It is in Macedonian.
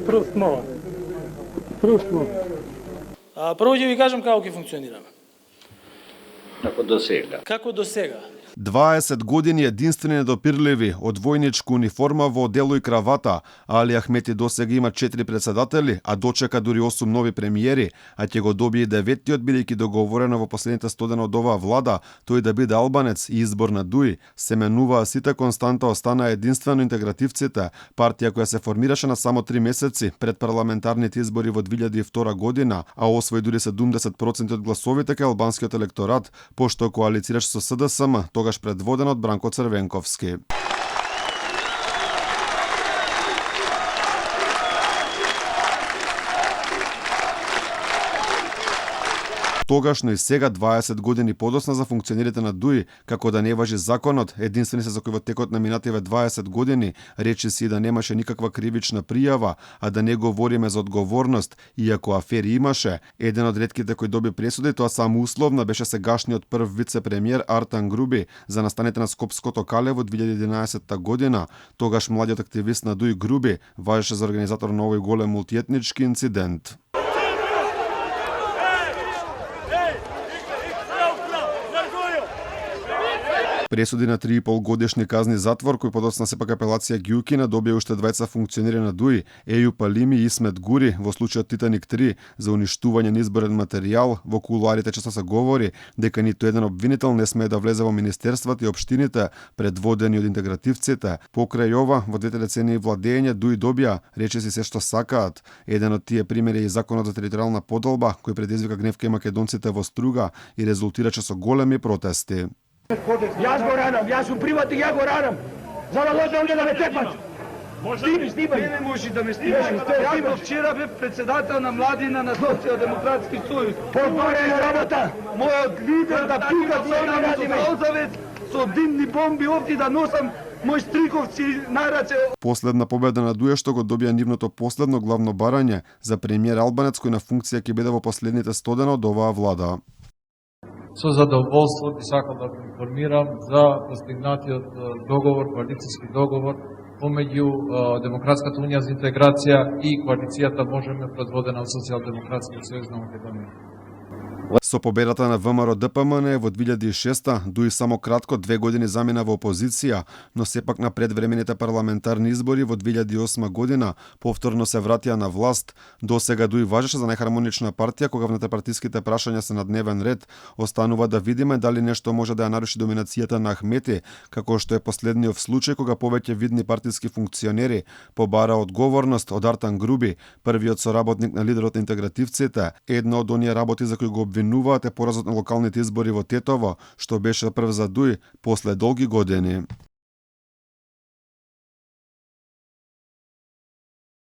Прост мала. Прво ќе ви кажам како ќе функционираме. Како до сега. Како до сега. 20 години единствени недопирливи, од војничка униформа во одело и кравата, Али Ахмети досега има 4 председатели, а дочека дури 8 нови премиери, а ќе го добие 9-тиот бидејќи договорено во последните 100 дена од оваа влада, тој да биде албанец и избор на Дуи. Се менуваа сите, константа остана единствено интегративците, партија која се формираше на само 3 месеци пред парламентарните избори во 2002 година, а освои дури 70% од гласовите кај албанскиот електорат, пошто коалицираше со СДСМ, тогаш предводен од Бранко Црвенковски. Тогашно и сега 20 години подосна за функционерите на ДУИ, како да не важи законот, единствени се за кој во текот на минативе 20 години речи си да немаше никаква кривична пријава, а да не говориме за одговорност, иако афери имаше. Еден од ретките кој доби пресуди, тоа само условно, беше сегашниот прв вице-премиер Артан Груби за настаните на Скопското кале во 2011 година. Тогаш младиот активист на ДУИ Груби важеше за организатор на овој голем мултиетнички инцидент. Пресуди на 3,5 годишни казни затвор, кој подоцна сепак апелација ги укина, добија уште двајца функционери на ДУИ, Ејуп Алими и Исмет Гури во случајот Титаник 3 за уништување на изборен материјал. Во кулуарите често се говори дека ниту еден обвинител не смее да влезе во министерствата и општините, предводени од интегративците. Покрај ова, во двете децении владење ДУИ добија речиси се што сакаат. Еден од тие примери е и законот за територијална поделба, кој предизвика гнев кај македонците во Струга и резултираше со големи протести. Јас го ранам, јас сум приватник, ја го ранам. За да дојде овде да ме тепат. Снимај. Не можеш да ме снимаш. Јас вчера бев председател на младина на Социјалдемократски сојуз. Подгоре на работа. Мојот лидер да пука Лозавец со димни бомби овде да носам мој стриковци на раце. Последна победа на ДУИ што го добија нивното последно главно барање за премиер албанец кој на функција ќе биде во последните 100 дена од оваа влада. Со задоволство би сакал да информирам за постигнатиот договор, коалицијски договор помеѓу Демократската унија за интеграција и коалицијата Можеме, предводена од Социјалдемократскиот сојуз на Македонија. Со победата на ВМРО ДПМН во 2006 ДУИ само кратко 2 години замина во опозиција, но сепак на предвремените парламентарни избори во 2008 година повторно се вратија на власт. До сега ДУИ важеше за најхармонична партија кога внетрпартиските прашања се на дневен ред. Останува да видиме дали нешто може да ја наруши доминацијата на Ахмети, како што е последниот случај кога повеќе видни партиски функционери побара одговорност од Артан Груби, првиот соработник на лидерот на интегративците, едно од оние работи за кои го обвинуваат е поразот на локалните избори во Тетово, што беше прв за ДУИ после долги години.